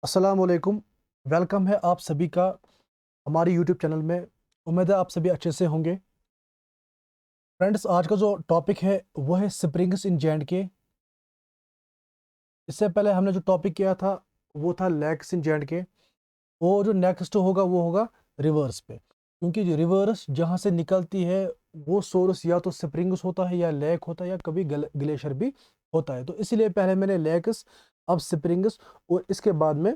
अस्सलाम वालेकुम। वेलकम है आप सभी का हमारे यूट्यूब चैनल में। उम्मीद है आप सभी अच्छे से होंगे। फ्रेंड्स, आज का जो टॉपिक है वो है स्प्रिंग्स इन जे के। इससे पहले हमने जो टॉपिक किया था वो था लेक्स इन जे। और जो नेक्स्ट होगा वो होगा रिवर्स पे, क्योंकि जो रिवर्स जहाँ से निकलती है वो सोर्स या तो स्प्रिंग्स होता है या लेक होता है या कभी ग्लेशियर भी होता है। तो इसीलिए पहले मैंने लेक्स, अब स्प्रिंग्स, और इसके बाद में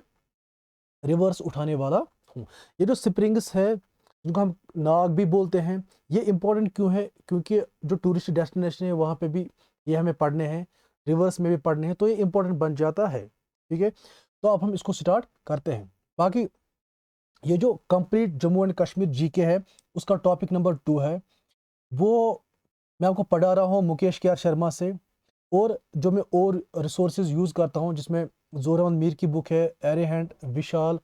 रिवर्स उठाने वाला हूँ। ये जो स्प्रिंग्स है जिनको हम नाग भी बोलते हैं, ये इंपॉर्टेंट क्यों है? क्योंकि जो टूरिस्ट डेस्टिनेशन है वहाँ पे भी ये हमें पढ़ने हैं, रिवर्स में भी पढ़ने हैं, तो ये इंपॉर्टेंट बन जाता है। ठीक है, तो अब हम इसको स्टार्ट करते हैं। बाकी ये जो complete Jammu and Kashmir GK है उसका टॉपिक नंबर 2 है, वो मैं आपको पढ़ा रहा हूँ मुकेश के आर शर्मा से। और जो मैं और रिसोर्सेज यूज़ करता हूँ जिसमें जोरावंद मीर की बुक है, एरेहैंड, विशाल,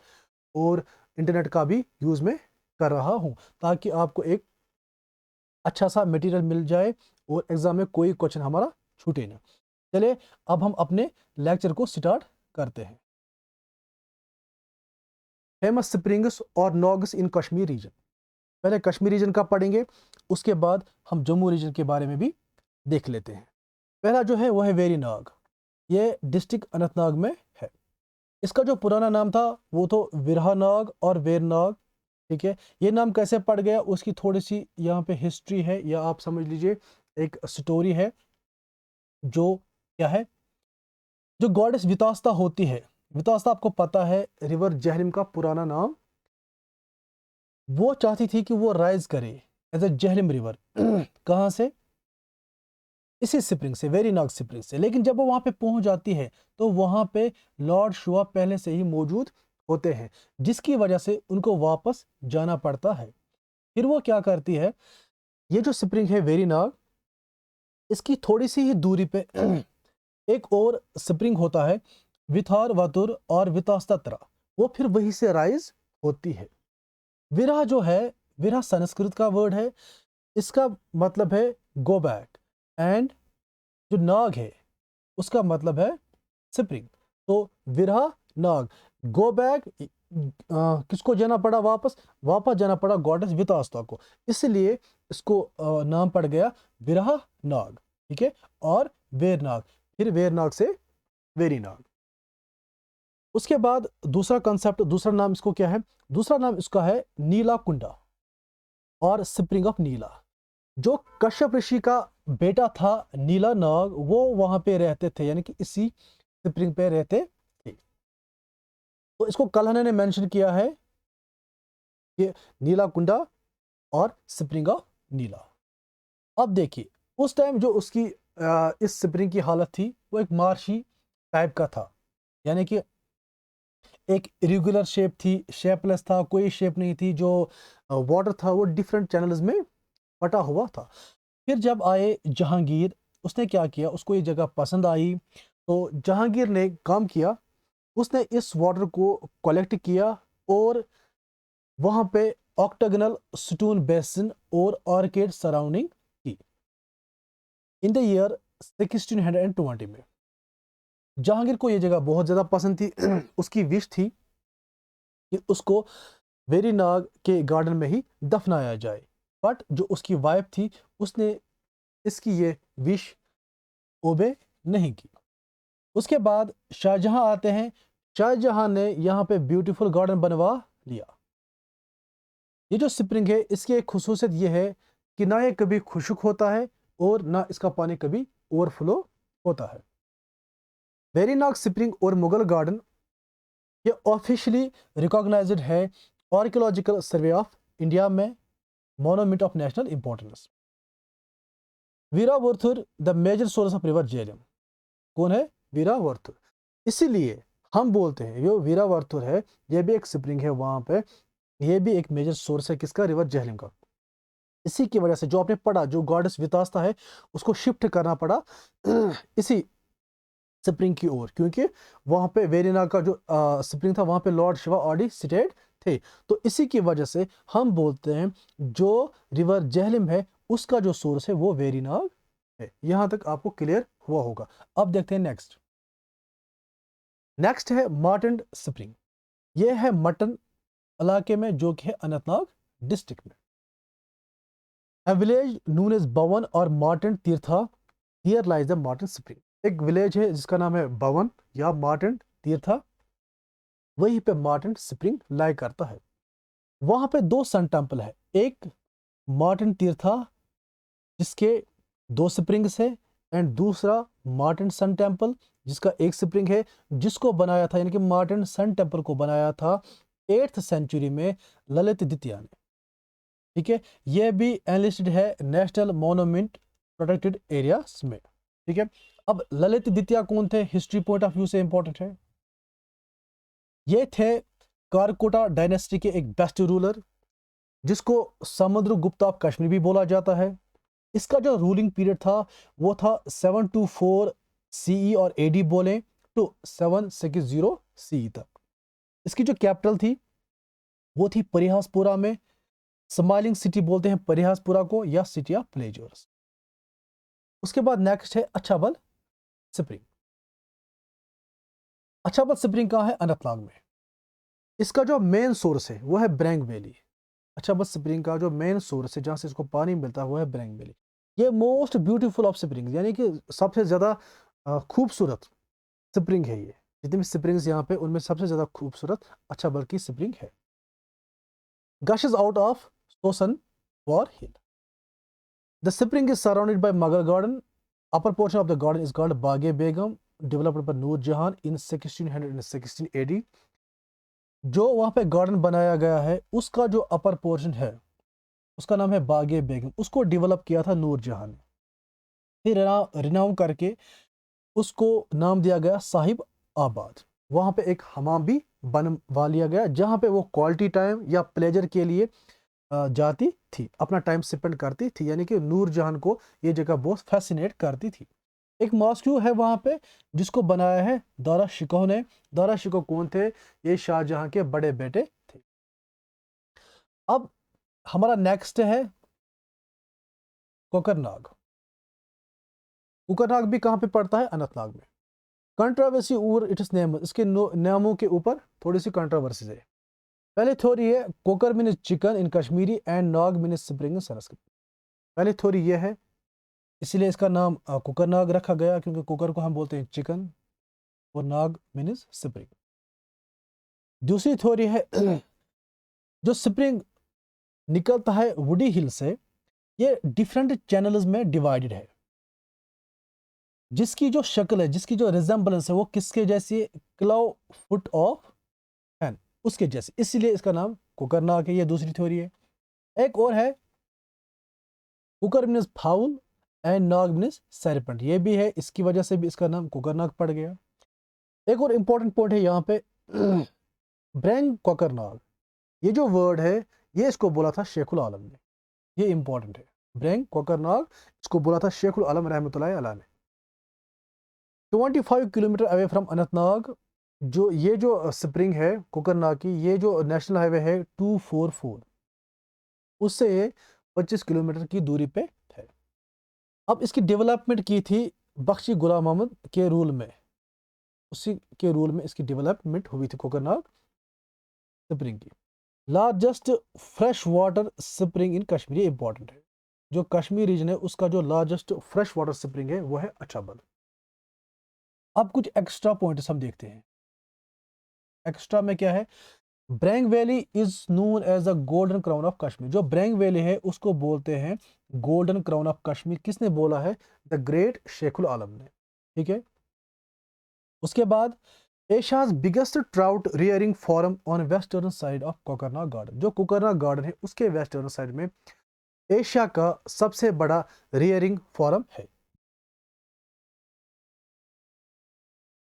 और इंटरनेट का भी यूज़ में कर रहा हूँ, ताकि आपको एक अच्छा सा मटेरियल मिल जाए और एग्ज़ाम में कोई क्वेश्चन हमारा छूटे ना। चलिए अब हम अपने लेक्चर को स्टार्ट करते हैं। फेमस स्प्रिंग्स और नॉग्स इन कश्मीर रीजन। पहले कश्मीर रीजन का पढ़ेंगे, उसके बाद हम जम्मू रीजन के बारे में भी देख लेते हैं। पहला जो है वो है वेरी नाग। ये डिस्ट्रिक्ट अनंतनाग में है। इसका जो पुराना नाम था वो तो विरहा नाग और वेर नाग। ठीक है, ये नाम कैसे पड़ गया उसकी थोड़ी सी यहाँ पे हिस्ट्री है, या आप समझ लीजिए एक स्टोरी है। जो क्या है, जो गॉडेस वितास्ता होती है, वितास्ता आपको पता है रिवर जहलिम का पुराना नाम, वो चाहती थी कि वो राइज करे एज ए जहलिम रिवर। कहाँ से? इसी स्प्रिंग से, वेरी नाग स्प्रिंग से। लेकिन जब वो वहां पे पहुंच जाती है तो वहां पे लॉर्ड शुआ पहले से ही मौजूद होते हैं, जिसकी वजह से उनको वापस जाना पड़ता है। फिर वो क्या करती है, ये जो स्प्रिंग है वेरी नाग, इसकी थोड़ी सी ही दूरी पे एक और स्प्रिंग होता है, विथार वातुर और वितास्तत्रा। वो फिर वहीं से राइज होती है। विरह जो है, विरह संस्कृत का वर्ड है, इसका मतलब है गो बैक। एंड जो नाग है उसका मतलब है स्प्रिंग। तो विरह नाग, गो बैक, किसको जाना पड़ा वापस? वापस जाना पड़ा गॉडेस वितास्ता को, इसलिए इसको नाम पड़ गया विरह नाग। ठीक है, और वेरनाग, फिर वेरनाग से वेरी नाग। उसके बाद दूसरा कंसेप्ट, दूसरा नाम इसको क्या है? दूसरा नाम इसका है नीला कुंडा और स्प्रिंग ऑफ नीला। जो कश्यप ऋषि का बेटा था नीला नाग, वो वहां पे रहते थे, यानी कि इसी स्प्रिंग पे रहते थे। तो इसको कल्हने ने मेंशन किया है कि नीला कुंडा और स्प्रिंग ऑफ नीला। अब देखिए, उस टाइम जो उसकी इस स्प्रिंग की हालत थी वो एक मार्शी टाइप का था, यानी कि एक इरेगुलर शेप थी, शेपलेस था, कोई शेप नहीं थी। जो वाटर था वो डिफरेंट चैनल्स में बटा हुआ था। फिर जब आए जहांगीर, उसने क्या किया, उसको ये जगह पसंद आई, तो जहांगीर ने काम किया, उसने इस वाटर को कलेक्ट किया और वहां पे ऑक्टागोनल स्टोन बेसिन और आर्केड सराउंडिंग की। इन द ईयर 1620 में जहांगीर को ये जगह बहुत ज़्यादा पसंद थी। उसकी विश थी कि उसको वेरी नाग के गार्डन में ही दफनाया जाए, बट जो उसकी वाइफ थी उसने इसकी ये विश ओबे नहीं की। उसके बाद शाहजहां आते हैं। शाहजहां ने यहाँ पे ब्यूटीफुल गार्डन बनवा लिया। ये जो स्प्रिंग है इसकी एक खुसूसियत ये है कि ना ये कभी खुश्क होता है और ना इसका पानी कभी ओवरफ्लो होता है। वेरीनाग स्प्रिंग और मुगल गार्डन ये ऑफिशियली रिकॉग्नाइज्ड है आर्कियोलॉजिकल सर्वे ऑफ इंडिया में, मोनूमेंट ऑफ नेशनल इंपॉर्टेंस। वीरावर्थुर the major source of river Jhelum. कौन है? वीरावर्थुर। इसीलिए हम बोलते हैं जो वीरावर्थुर है ये भी एक स्प्रिंग है वहां पे, ये भी एक मेजर सोर्स है किसका? रिवर झेलम का। इसी की वजह से जो आपने पढ़ा, जो गॉडेस वितास्ता है उसको शिफ्ट करना पड़ा इसी स्प्रिंग की ओर, क्योंकि वहां पे वेरिना का जो स्प्रिंग था वहां पे लॉर्ड शिवा ऑडी सिटेड थे। तो इसी की वजह से हम बोलते हैं जो रिवर जेहलिम है उसका जो सोर्स है वो वेरीनाग है। यहां तक आपको क्लियर हुआ होगा। अब देखते हैं नेक्स्ट। नेक्स्ट है मार्टन स्प्रिंग, ये है मटन इलाके में जो कि है अनंतनाग डिस्ट्रिक्ट में। A village known as Bhawan और Marton Tirtha, here lies the Marton spring. एक विलेज है जिसका नाम है भवन या मार्टन तीर्था, वहीं पे मार्टन स्प्रिंग लाई करता है। वहां पे दो सन टेम्पल है, एक मार्टन तीर्था जिसके दो स्प्रिंग्स है, एंड दूसरा मार्टन सन टेम्पल जिसका एक स्प्रिंग है, जिसको बनाया था, यानी कि मार्टन सन टेम्पल को बनाया था 8th सेंचुरी में ललित द्वितीय ने। ठीक है, यह भी एनलिस्टेड है नेशनल मोन्यूमेंट प्रोटेक्टेड एरियाज में। ठीक है, अब ललित द्वितीय कौन थे, हिस्ट्री पॉइंट ऑफ व्यू से इंपॉर्टेंट है। ये थे कारकोटा डायनेस्टी के एक बेस्ट रूलर, जिसको समुद्रगुप्त ऑफ कश्मीर भी बोला जाता है। इसका जो रूलिंग पीरियड था वो था 724 सीई और एडी बोले तो 760 सीई तक। इसकी जो कैपिटल थी वो थी परिहासपुरा में, स्माइलिंग सिटी बोलते हैं परिहासपुरा को, या सिटी ऑफ प्लेजर्स। उसके बाद नेक्स्ट है अछाबल स्प्रिंग। अछाबल स्प्रिंग कहाँ है, अनंतनाग में। इसका जो मेन सोर्स है वो है ब्रैंग वैली। अछाबल स्प्रिंग का जो मेन सोर्स है जहाँ से इसको पानी मिलता है वो है ब्रैंग वैली। ये मोस्ट ब्यूटीफुल ऑफ स्प्रिंग्स, यानी कि सबसे ज़्यादा खूबसूरत स्प्रिंग है। ये जितनी भी स्प्रिंग्स यहाँ पे उनमें सबसे ज़्यादा खूबसूरत अछाबल की स्प्रिंग है। गशेस आउट ऑफ सोसन war hill. The spring is surrounded by Mughal garden. Upper portion of the garden is called Baghe Begum, developed by Noor Jahan in 1616 AD. जो वहाँ पे गार्डन बनाया गया है उसका जो अपर पोर्शन है उसका नाम है बागे बेगम, उसको डेवलप किया था नूर जहां ने। फिर रिनाउम करके उसको नाम दिया गया साहिब आबाद। वहाँ पे एक हमाम भी बनवा लिया गया जहाँ पे वो क्वालिटी टाइम या प्लेजर के लिए जाती थी, अपना टाइम स्पेंड करती थी, यानी कि नूर जहां को ये जगह बहुत फैसिनेट करती थी। एक मॉस्क्यू है वहाँ पे जिसको बनाया है दारा शिकोह ने। दारा शिकोह कौन थे, ये शाहजहां के बड़े बेटे थे। अब हमारा नेक्स्ट है कोकरनाग। कोकरनाग भी कहाँ पे पड़ता है, अनंतनाग में। कंट्रोवर्सी ओवर इट्स नेम, इसके नामों के ऊपर थोड़ी सी कंट्रोवर्सी है। पहले थ्योरी है kokar means chicken in Kashmiri and nag means spring in Sanskrit. पहले थ्योरी ये है, इसीलिए इसका नाम कोकरनाग रखा गया, क्योंकि कोकर को हम बोलते हैं चिकन और नाग मीन्स स्प्रिंग। दूसरी थ्योरी है जो स्प्रिंग निकलता है वुडी हिल से, ये डिफरेंट चैनल्स में डिवाइडेड है, जिसकी जो शक्ल है, जिसकी जो रिजेंबलेंस है वो किसके जैसी है, क्लाउ फुट ऑफ हैन, उसके जैसे, इसीलिए इसका नाम कोकरनाग है। ये दूसरी थ्योरी है। एक और है cooker means foul and nag means serpent, ये भी है, इसकी वजह से भी इसका नाम कोकरनाग पड़ गया। एक और इंपॉर्टेंट पॉइंट है यहाँ पे ब्रैंग कोकरनाग, ये जो वर्ड है ये इसको बोला था शेखुल आलम ने, ये इंपॉर्टेंट है। ब्रैंग कोकरनाग इसको बोला था शेखुल आलम रहमतुल्लाहि अलैह ने। 25 किलोमीटर अवे फ्रॉम अनंतनाग जो ये जो स्प्रिंग है कोकरनाग की, ये जो नेशनल हाईवे है 244 उससे 25 किलोमीटर की दूरी पे है। अब इसकी डेवलपमेंट की थी बख्शी गुलाम मोहम्मद के रूल में, उसी के रूल में इसकी डेवलपमेंट हुई थी कोकरनाग स्प्रिंग की। Largest fresh water spring in Kashmir, ये इंपॉर्टेंट है। जो कश्मीर रीजन है उसका जो लार्जेस्ट फ्रेश वाटर स्प्रिंग है वो है अछाबल। अब कुछ एक्स्ट्रा पॉइंट्स हम देखते हैं। एक्स्ट्रा में क्या है, Brang valley is known as the golden crown of Kashmir. जो ब्रैंग वैली है उसको बोलते हैं गोल्डन क्राउन ऑफ कश्मीर। किसने बोला है, द ग्रेट शेखुल आलम ने। ठीक है, उसके बाद Asia's biggest trout rearing farm on western side of Kokernag garden. जो कोकरनाग गार्डन है उसके वेस्टर्न साइड में एशिया का सबसे बड़ा रियरिंग फार्म है।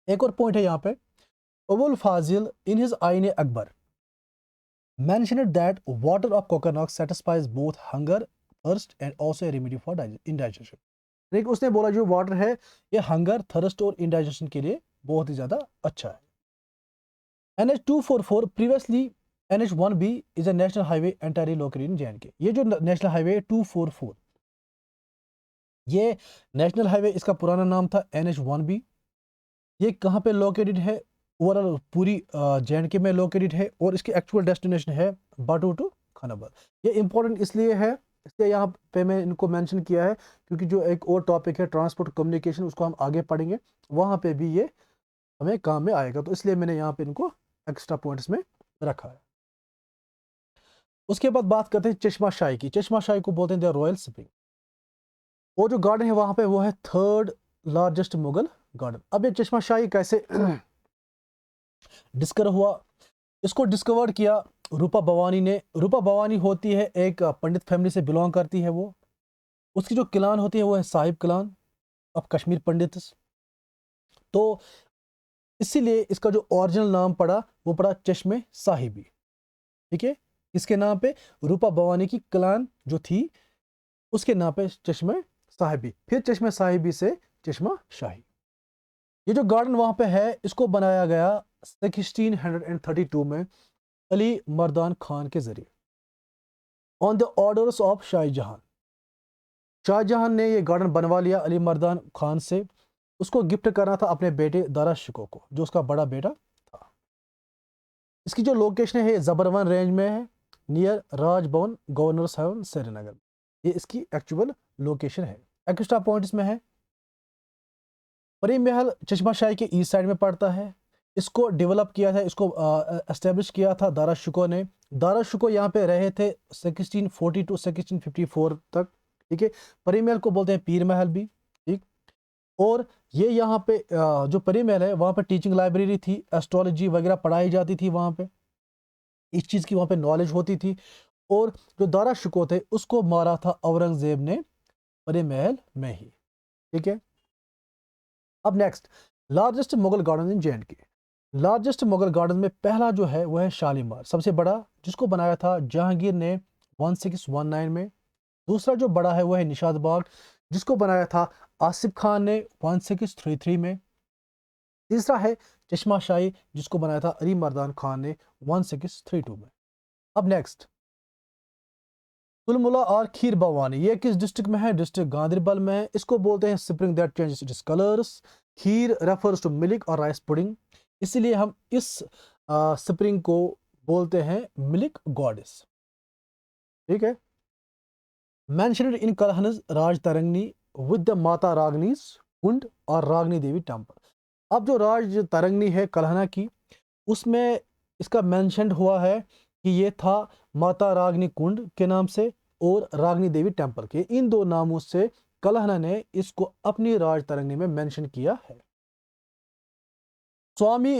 एक और पॉइंट है यहाँ पे, अबुल फाजिल इन हिज आईन Akbar mentioned that water of coconut satisfies both hunger, thirst and also a remedy for indigestion। लेकिन उसने बोला जो वाटर है ये हंगर, थर्स्ट और इंडाइजेशन के लिए बहुत ही ज्यादा अच्छा है। NH244 previously NH1B is a national highway entirely located in JNK। ये जो नेशनल हाईवे 244 ये नेशनल हाईवे, इसका पुराना नाम था NH1B। ये कहाँ पे लोकेटेड है, ओवरऑल पूरी JNK में लोकेटेड है और इसकी एक्चुअल डेस्टिनेशन है बाटू टू खानाबाद। ये इंपॉर्टेंट इसलिए है, इसलिए यहाँ पे मैं इनको मेंशन किया है क्योंकि जो एक और टॉपिक है ट्रांसपोर्ट कम्युनिकेशन, उसको हम आगे पढ़ेंगे, वहाँ पे भी ये हमें काम में आएगा, तो इसलिए मैंने यहाँ पे इनको एक्स्ट्रा पॉइंट्स में रखा है। उसके बाद बात करते हैं चश्मा शाही की। चश्मा शाही को बोलते हैं रॉयल स्प्रिंग, और जो गार्डन है वहाँ पे वो है 3rd लार्जेस्ट मुगल गार्डन। अब ये चश्मा शाही कैसे डिस्कवर हुआ, इसको डिस्कवर किया रूपा भवानी ने। रूपा भवानी होती है एक पंडित फैमिली से बिलोंग करती है वो। उसकी जो क्लान होती है वो है साहिब क्लान ऑफ कश्मीर पंडित्स। तो इसीलिए इसका जो ओरिजिनल नाम पड़ा वो पड़ा चश्मे साहिबी। ठीक है, इसके नाम पे रूपा भवानी की क्लान जो थी उसके नाम पे चश्मे साहिबी, फिर चश्मे साहिबी से चश्मा शाही। ये जो गार्डन वहां पे है इसको बनाया गया 1632 में अली मर्दान खान के जरिए, on the orders of Shahjahan. Shahjahan ने ये गार्डन बनवा लिया अली मर्दान खान से, उसको गिफ्ट करना था अपने बेटे दारा शिको को, जो उसका बड़ा बेटा था। इसकी जो लोकेशन है जबरवन रेंज में है, near Raj Bhavan governors house Srinagar. ये इसकी एक्चुअल लोकेशन है। एक्स्ट्रा पॉइंट इसमें है, परी महल चश्मा शाही के ईस्ट साइड में पड़ता है। इसको डेवलप किया था, इसको एस्टेब्लिश किया था दारा शुको ने। दारा शुको यहाँ पे रहे थे 1640 टू 1654 तक। ठीक है, परी महल को बोलते हैं पीर महल भी। ठीक, और ये यहाँ पे जो परी महल है वहाँ पे टीचिंग लाइब्रेरी थी, एस्ट्रोलॉजी वगैरह पढ़ाई जाती थी वहाँ पे, इस चीज़ की वहाँ पे नॉलेज होती थी। और जो दारा शुको थे उसको मारा था औरंगजेब ने परी महल में ही। ठीक है, अब नेक्स्ट लार्जेस्ट मुगल गार्डन इन JNK। लार्जेस्ट मुगल गार्डन में पहला जो है वो है शालीमार, सबसे बड़ा, जिसको बनाया था जहांगीर ने 1619 में। दूसरा जो बड़ा है वो है निशाद बाग, जिसको बनाया था आसिफ खान ने 1633 में। तीसरा है चश्मा शाही, जिसको बनाया था अली मर्दान खान ने 1632 में। अब नेक्स्ट तुलमुला और खीर भवानी, ये किस डिस्ट्रिक्ट में है? डिस्ट्रिक्ट गांधरबल में है। इसको बोलते हैं spring that changes its colours. Kheer refers to milk और राइस पुडिंग, इसीलिए हम इस स्प्रिंग को बोलते हैं मिल्क गॉडेस। ठीक है, mentioned in Kalhana's Rajatarangini with the Mata Ragnya's कुंड और रागनी देवी टेम्पल। अब जो राज तरंगनी है कलहना की, उसमें इसका मेंशन्ड हुआ है कि ये था माता रागनी कुंड के नाम से और रागनी देवी टेम्पल के, इन दो नामों से कलहना ने इसको अपनी राज तरंगनी में मेंशन किया है। Swami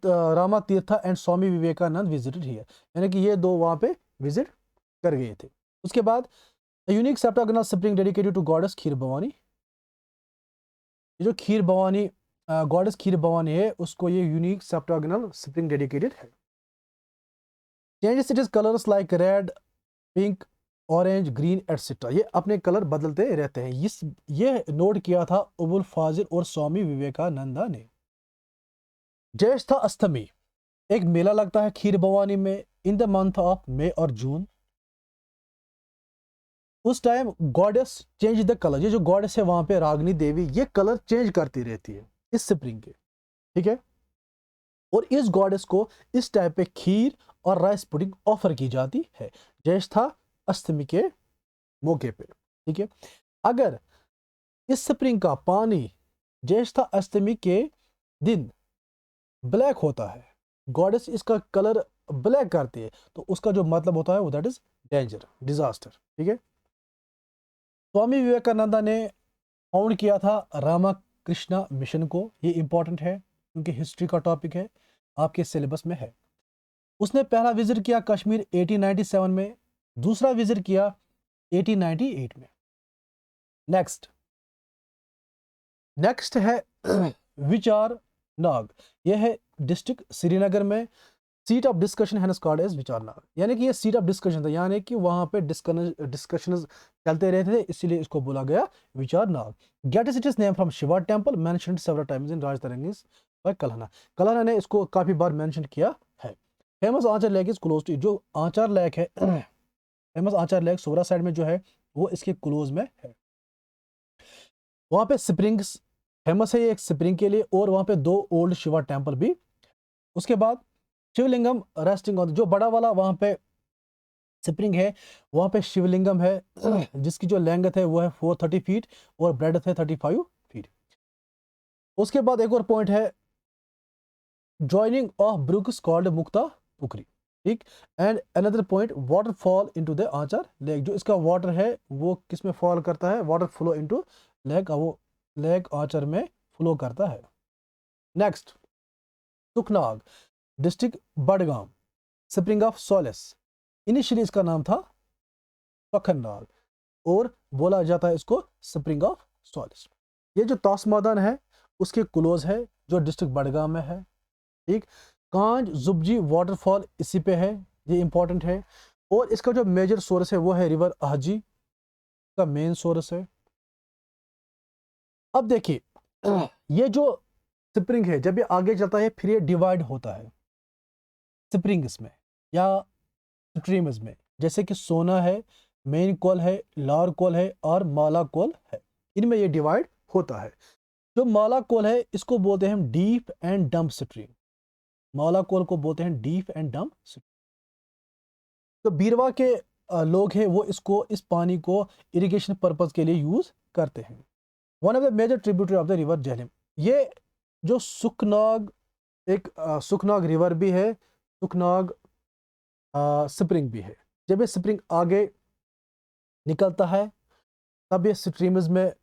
Rama Tirtha and Swami Vivekananda visited here, यानी कि ये दो वहां पे विजिट कर गए थे। उसके बाद unique septagonal spring dedicated to goddess Kheer Bhawani. ये जो खीर भवानी गॉडेस खीर भवानी है उसको ये यूनिक सेप्टागोनल स्प्रिंग डेडिकेटेड है। Changes it is colours like red, pink, orange, green etcetera, ये अपने कलर बदलते रहते हैं। ये नोट किया था अबुल फाजिल और स्वामी विवेकानंदा ने। ज्येष्ठ अष्टमी एक मेला लगता है खीर भवानी में in the month of May और जून। उस time goddess change the colour, ये जो गॉडेस है वहां पे रागनी देवी, ये कलर चेंज करती रहती है इस स्प्रिंग के। ठीक है, और इस गॉडेस को इस टाइप पे खीर और राइस पुडिंग ऑफर की जाती है ज्येष्ठा अष्टमी के मौके पे। ठीक है, अगर इस स्प्रिंग का पानी ज्येष्ठा अष्टमी के दिन ब्लैक होता है, गॉडेस इसका कलर ब्लैक करती है, तो उसका जो मतलब होता है वो दैट इज डेंजर, डिजास्टर। ठीक है, स्वामी विवेकानंदा ने फाउंड किया था रामा कृष्णा मिशन को। ये इंपॉर्टेंट है क्योंकि हिस्ट्री का टॉपिक है, आपके सिलेबस में है। उसने पहला विजिट किया कश्मीर 1897 में, दूसरा विजिट किया 1898 में। नेक्स्ट है विचार नाग, यह है डिस्ट्रिक्ट श्रीनगर में। सीट ऑफ डिस्कशन है कॉल्ड एज विचार नाग, यानी कि ये सीट ऑफ डिस्कशन था, यानी कि वहां पे डिस्कशंस चलते रहते थे, इसीलिए इसको बोला गया Vichar Nag. Get it is name from Shiva temple, mentioned several times in Rajatarangini by Kalhana. Kalhana ने इसको काफी बार मेंशन किया है। Famous Anchar lake is close to, जो आंचर लेक है famous Anchar lake Soura side में जो है वो इसके क्लोज में है। वहां पे स्प्रिंग्स फेमस है ये एक स्प्रिंग के लिए, और वहाँ पे 2 ओल्ड शिवा टेम्पल भी। उसके बाद शिवलिंगम रेस्टिंग ऑन, जो बड़ा वाला वहाँ पे स्प्रिंग है, वहाँ पे शिवलिंगम है जिसकी जो लेंथ है वो है 430 फीट और ब्रेडथ है 35 फीट। उसके बाद एक और पॉइंट है joining of brooks called Mukta Pukhri, ठीक। And another point water fall into the Anchar lake, जो इसका वाटर है वो किस में फॉल करता है, वाटर फ्लो इनटू लेक, वो लेक आंचर में फ्लो करता है। Next Sukhnag district Budgam, spring of solace. Initially इसका नाम था पखननाग और बोला जाता है इसको स्प्रिंग ऑफ सोलेस। ये जो तासमादान है उसके क्लोज है, जो डिस्ट्रिक्ट बडगाम में है, ठीक। कांज जुबजी वाटरफॉल इसी पे है, ये इंपॉर्टेंट है। और इसका जो मेजर सोर्स है वो है रिवर आहजी का मेन सोर्स है। अब देखिए ये जो स्प्रिंग है जब ये आगे चलता है फिर ये डिवाइड होता है स्प्रिंग्स में या स्ट्रीम्स में, जैसे कि सोना है, मेन कोल है, लार कोल है और माला कोल है, इनमें ये डिवाइड होता है। जो माला कोल है इसको बोलते हैं हम डीप एंड डंप स्ट्रीम, माला कोल को बोलते हैं डीप एंड डंप स्ट्रीम। तो बीरवा के लोग हैं वो इसको, इस पानी को इरिगेशन पर्पज के लिए यूज करते हैं। One of the major tributary of the river Jhelum, ये जो सुखनाग एक सुखनाग रिवर भी है, सुखनाग स्प्रिंग भी है। जब ये स्प्रिंग आगे निकलता है तब ये स्ट्रीम्स में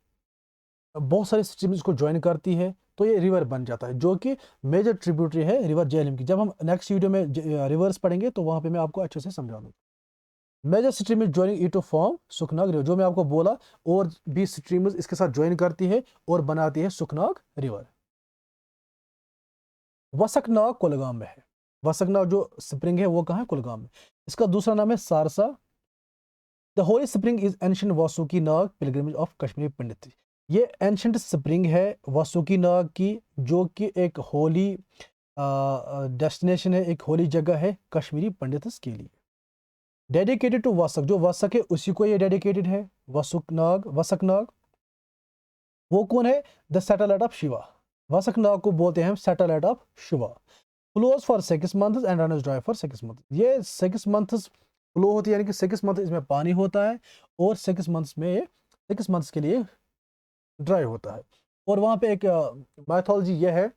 बहुत सारी स्ट्रीम्स को ज्वाइन करती है, तो ये रिवर बन जाता है जो कि मेजर ट्रिब्यूटरी है रिवर झेलम की। जब हम नेक्स्ट वीडियो में रिवर्स पढ़ेंगे तो वहाँ पे मैं आपको अच्छे से समझा दूँगा। Major stream is joining it to form Sukhnag river, जो मैं आपको बोला, और भी स्ट्रीम्स इसके साथ ज्वाइन करती है और बनाती है सुखनाग रिवर। वसकनाग कुलगाम में है, वसकनाग जो स्प्रिंग है वो कहाँ है, कुलगाम में। इसका दूसरा नाम है Sarsa. The holy spring is ancient Vasuki Nag pilgrimage of Kashmiri Pandit. ये एंशिएंट स्प्रिंग है वासुकी नाग की, जो कि एक होली डेस्टिनेशन है, एक होली जगह है कश्मीरी पंडित्स के लिए। डेडिकेटेड टू वासक, जो वासक है उसी को ये डेडिकेटेड है, वसुकनाग वसकनाग। वो कौन है, द सैटेलाइट ऑफ शिवा, वसकनाग को बोलते हैं हम satellite of Shiva. Flows for 6 months and run dry for 6 months. ये 6 मंथ्स फ्लो होती है, यानी कि 6 मंथ इसमें पानी होता है और 6 मंथ्स में ये 6 मंथ्स के लिए ड्राई होता है। और वहाँ पे एक मैथोलॉजी ये है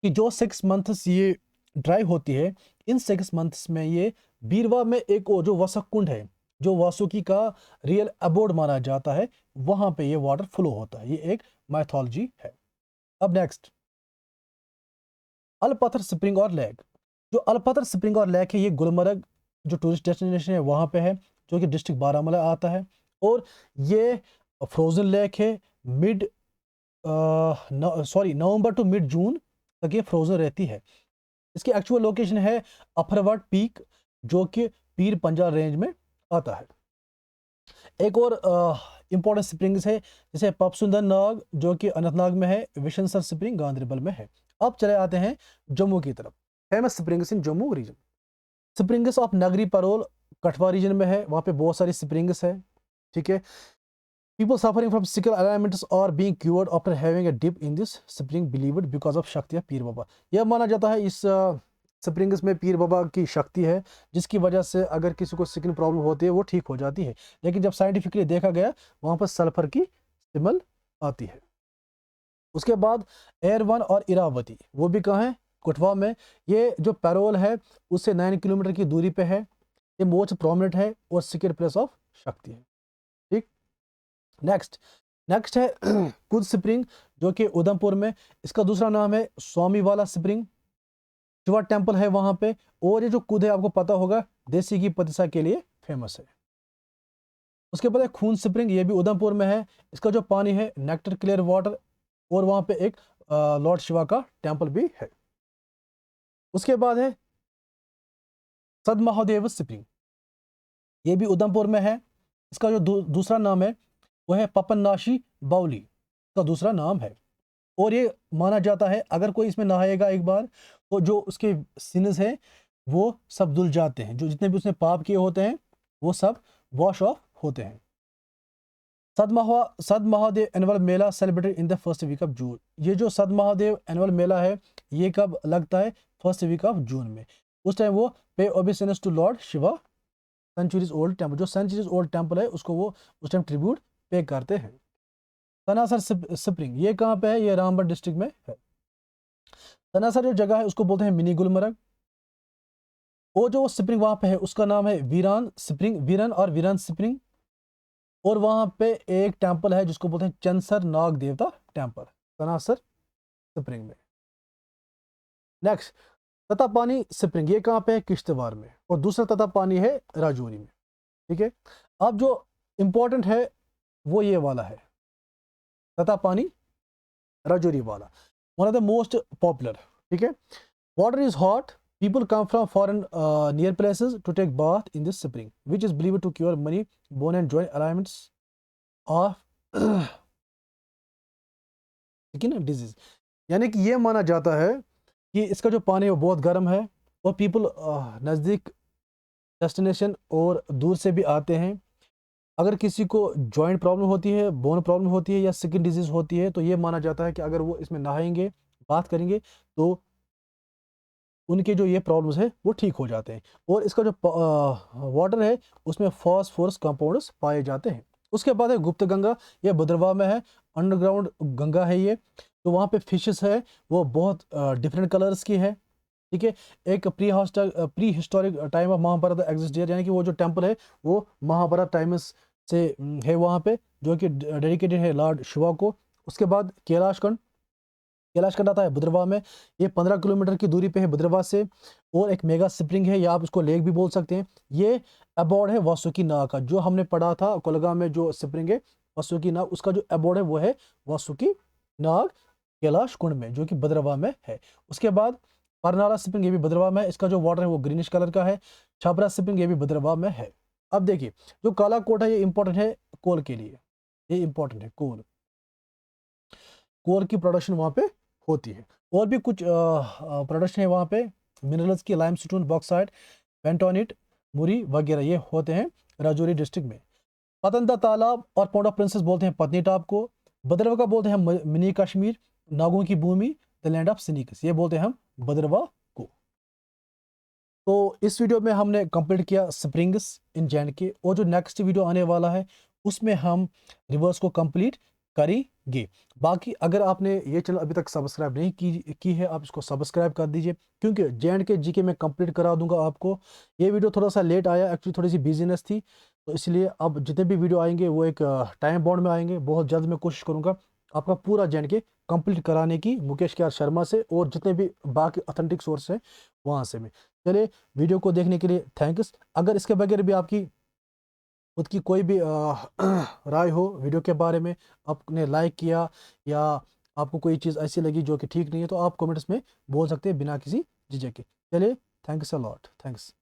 कि जो 6 मंथ्स ये ड्राई होती है, इन 6 मंथ्स में ये बीरवा में एक और जो वसक कुंड है, जो वासुकी का रियल अबोर्ड माना जाता है, वहाँ पे ये वाटर फ्लो होता है। ये एक मैथोलॉजी है। अब नेक्स्ट अलपत्थर स्प्रिंग और लेक। जो अलपत्थर स्प्रिंग और लेक है ये गुलमर्ग जो टूरिस्ट डेस्टिनेशन है वहाँ पे है, जो कि डिस्ट्रिक्ट बारामूला आता है। और ये फ्रोजन लेक है, नवंबर टू मिड जून तक ये फ्रोजन रहती है। इसकी एक्चुअल लोकेशन है अफरवट पीक, जो कि पीर पंजाल रेंज में आता है। एक और इंपॉर्टेंट स्प्रिंग्स है जैसे पपसुंदर नाग जो कि अनंतनाग में है, विशनसर स्प्रिंग गांधरबल में है। अब चले आते हैं जम्मू की तरफ। Famous springs in Jammu region, springs of Nagri Parol Kathua region में है, वहाँ पे बहुत सारी स्प्रिंग्स है, ठीक है। People suffering from sickle alignments are being cured after having a dip in this spring believed because of शक्ति of पीर बाबा। यह माना जाता है इस स्प्रिंग्स में पीर बाबा की शक्ति है, जिसकी वजह से अगर किसी को स्किन प्रॉब्लम होती है वो ठीक हो जाती है। लेकिन जब साइंटिफिकली देखा गया वहाँ पर सल्फर की स्मेल आती है। उसके बाद एयरवन और इरावती, वो भी कहाँ है, कठवा में। ये जो पैरोल है उससे 9 किलोमीटर की दूरी पे है। ये मोस्ट प्रोमिनेंट है और सीक्रेट प्लेस ऑफ शक्ति है, ठीक। नेक्स्ट है कुद स्प्रिंग जो कि उधमपुर में, इसका दूसरा नाम है स्वामी वाला स्प्रिंग, शिवा टेम्पल है वहां पे। और ये जो कुद है आपको पता होगा देसी की पतिसा के लिए फेमस है। उसके बाद है खून स्प्रिंग, ये भी उधमपुर में है। इसका जो पानी है नेक्टर क्लियर वाटर, और वहां पे एक लॉर्ड शिवा का टेम्पल भी है। उसके बाद है सदमहादेव स्प्रिंग, ये भी उधमपुर में है। इसका जो दूसरा नाम है वो है पपननाशी बाउली, का दूसरा नाम है। और ये माना जाता है अगर कोई इसमें नहाएगा एक बार तो जो उसके सिन्स हैं वो सब धुल जाते हैं, जो जितने भी उसने पाप किए होते हैं वो सब वॉश ऑफ होते हैं। Sudh Mahadev annual mela celebrated in the first week of June. ये जो सद महादेव एनुअल मेला है ये कब लगता है? फर्स्ट वीक ऑफ जून में। उस टाइम वो pay obeisance to lord Shiva centuries old temple, जो सेंचुरीज ओल्ड टेम्पल है उसको वो उस टाइम ट्रिब्यूट पे करते हैं। सनासर स्प्रिंग ये कहाँ पे है? ये रामबन डिस्ट्रिक्ट में है। सनासर जो जगह है उसको बोलते हैं मिनी गुलमर्ग। वो जो स्प्रिंग वहाँ पे है उसका नाम है वीरान स्प्रिंग, वीरन और वीरान स्प्रिंग। और वहाँ पे एक टेम्पल है जिसको बोलते हैं चंसर नाग देवता टेम्पल, सनासर स्प्रिंग में। नेक्स्ट ततापानी स्प्रिंग, ये कहाँ पे है? किश्तवाड़ में। और दूसरा ततापानी है राजौरी में। ठीक है, अब जो इंपॉर्टेंट है वो ये वाला है, ततापानी राजौरी वाला, one of the most popular. ठीक है, water is hot, people come from foreign near places to take bath in this spring, which is believed to cure many bone and joint ailments of disease। यानी कि ये माना जाता है कि इसका जो पानी है वो बहुत गर्म है और पीपल नज़दीक डेस्टिनेशन और दूर से भी आते हैं। अगर किसी को जॉइंट प्रॉब्लम होती है, बोन प्रॉब्लम होती है या स्किन डिजीज होती है तो ये माना जाता है कि अगर वो इसमें नहाएंगे, बात करेंगे तो उनके जो ये प्रॉब्लम्स है वो ठीक हो जाते हैं। और इसका जो वाटर है उसमें फॉस्फोरस कंपाउंड्स पाए जाते हैं। उसके बाद है गुप्त गंगा, ये भद्रवाह में है, अंडरग्राउंड गंगा है ये। तो वहाँ पे फिशेस है वो बहुत डिफरेंट कलर्स की है। ठीक है, एक prehistoric time of Mahabharata exist, यानी कि वो जो टेम्पल है वो महाभारत टाइम्स से है वहाँ पे, जो कि डेडिकेटेड है लॉर्ड शिवा को। उसके बाद कैलाशखंड आता है भद्रवाह में, ये 15 किलोमीटर की दूरी पे है भद्रवाह से। और एक मेगा स्प्रिंग है या आप उसको लेक भी बोल सकते हैं। ये अबॉर्ड है वासुकी नाग का, जो हमने पढ़ा था कोलगा में जो स्प्रिंग है वासुकी नाग, उसका जो अबॉर्ड है वो है वासुकी नाग कैलाशकुंड में, जो कि भद्रवाह में है। उसके बाद परनाला स्प्रिंग, ये भी भद्रवाह में है, इसका जो वाटर है वो ग्रीनिश कलर का है। छाबरा स्प्रिंग ये भी भद्रवाह में है। अब देखिए जो काला कोट है ये इंपॉर्टेंट है कोल के लिए, ये इंपॉर्टेंट है कोल की प्रोडक्शन वहाँ पे होती है। और भी कुछ प्रोडक्शन है वहाँ पे मिनरल्स की, लाइमस्टोन, बॉक्साइट, पेंटोनिट, मुरी वगैरह ये होते हैं राजौरी डिस्ट्रिक्ट में। पतंदा तालाब और पौंड ऑफ प्रिंसेस बोलते हैं पत्नीटॉप को। भद्रवाह का बोलते हैं मिनी कश्मीर, नागों की भूमि, द लैंड ऑफ सिनिक्स, ये बोलते हैं हम भद्रवाह को। तो इस वीडियो में हमने कंप्लीट किया स्प्रिंग्स इन जे&के, और जो नेक्स्ट वीडियो आने वाला है उसमें हम रिवर्स को कंप्लीट करेंगे। बाकी अगर आपने ये चैनल अभी तक सब्सक्राइब नहीं की है, आप इसको सब्सक्राइब कर दीजिए, क्योंकि जे&के जीके में कंप्लीट करा दूंगा आपको। ये वीडियो थोड़ा सा लेट आया, एक्चुअली थोड़ी सी बिजीनेस थी, तो इसलिए अब जितने भी वीडियो आएंगे वो एक टाइम बाउंड में आएंगे। बहुत जल्द मैं कोशिश करूँगा आपका पूरा जे&के कंप्लीट कराने की, मुकेश के आर शर्मा से और जितने भी बाकी ऑथेंटिक सोर्स हैं वहाँ से। मैं चलिए, वीडियो को देखने के लिए थैंक्स। अगर इसके बगैर भी आपकी खुद की कोई भी राय हो वीडियो के बारे में, आपने लाइक किया या आपको कोई चीज़ ऐसी लगी जो कि ठीक नहीं है, तो आप कमेंट्स में बोल सकते हैं बिना किसी झिझक के। चलिए, थैंक्स अ लॉट, थैंक्स।